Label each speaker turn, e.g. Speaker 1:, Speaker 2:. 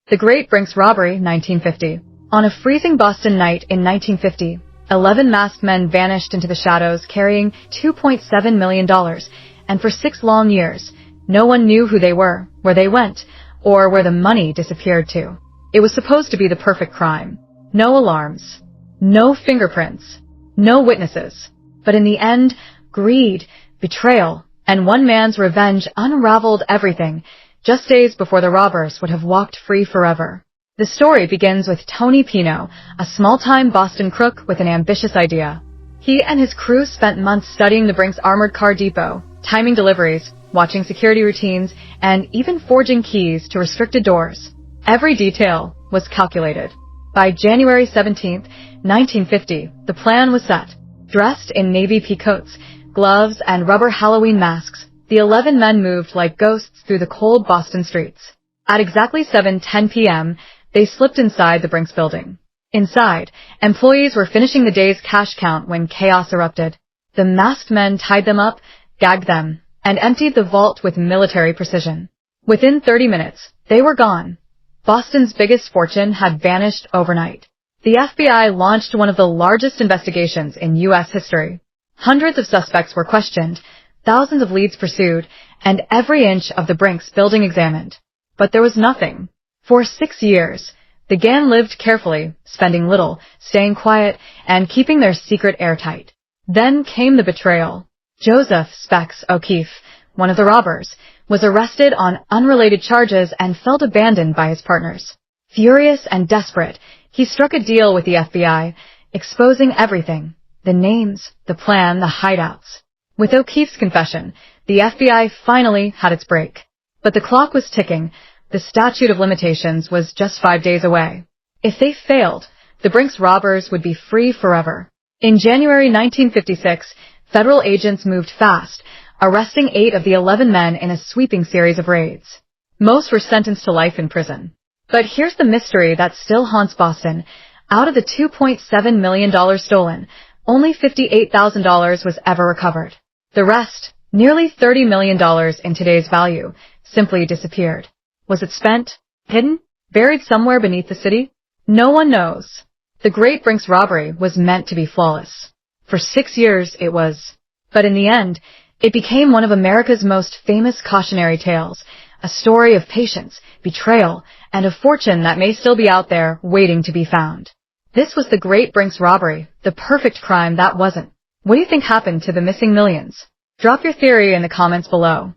Speaker 1: The Great Brinks Robbery, 1950. On a freezing Boston night in 1950, 11 masked men vanished into the shadows carrying $2.7 million, and for 6 long years, no one knew who they were, where they went, or where the money disappeared to. It was supposed to be the perfect crime. No alarms, no fingerprints, no witnesses. But in the end, greed, betrayal, and one man's revenge unraveled everything, just days before the robbers would have walked free forever. The story begins with Tony Pino, a small-time Boston crook with an ambitious idea. He and his crew spent months studying the Brinks Armored Depot, timing deliveries, watching security routines, and even forging keys to restricted doors. Every detail was calculated. By January 17, 1950, the plan was set. Dressed in navy pea coats, gloves, and rubber Halloween masks, the 11 men moved like ghosts through the cold Boston streets. At exactly 7:10 p.m., they slipped inside the Brinks building. Inside, employees were finishing the day's cash count when chaos erupted. The masked men tied them up, gagged them, and emptied the vault with military precision. Within 30 minutes, they were gone. Boston's biggest fortune had vanished overnight. The FBI launched one of the largest investigations in U.S. history. Hundreds of suspects were questioned, thousands of leads pursued, and every inch of the Brinks building examined. But there was nothing. For 6 years, the gang lived carefully, spending little, staying quiet, and keeping their secret airtight. Then came the betrayal. Joseph Specs O'Keefe, one of the robbers, was arrested on unrelated charges and felt abandoned by his partners. Furious and desperate, he struck a deal with the FBI, exposing everything: the names, the plan, the hideouts. With O'Keefe's confession, the FBI finally had its break. But the clock was ticking. The statute of limitations was just 5 days away. If they failed, the Brinks robbers would be free forever. In January 1956, federal agents moved fast, arresting 8 of the 11 men in a sweeping series of raids. Most were sentenced to life in prison. But here's the mystery that still haunts Boston. Out of the $2.7 million stolen, only $58,000 was ever recovered. The rest, nearly $30 million in today's value, simply disappeared. Was it spent, hidden, buried somewhere beneath the city? No one knows. The Great Brinks Robbery was meant to be flawless. For 6 years it was. But in the end, it became one of America's most famous cautionary tales, a story of patience, betrayal, and a fortune that may still be out there waiting to be found. This was the Great Brinks Robbery, the perfect crime that wasn't. What do you think happened to the missing millions? Drop your theory in the comments below.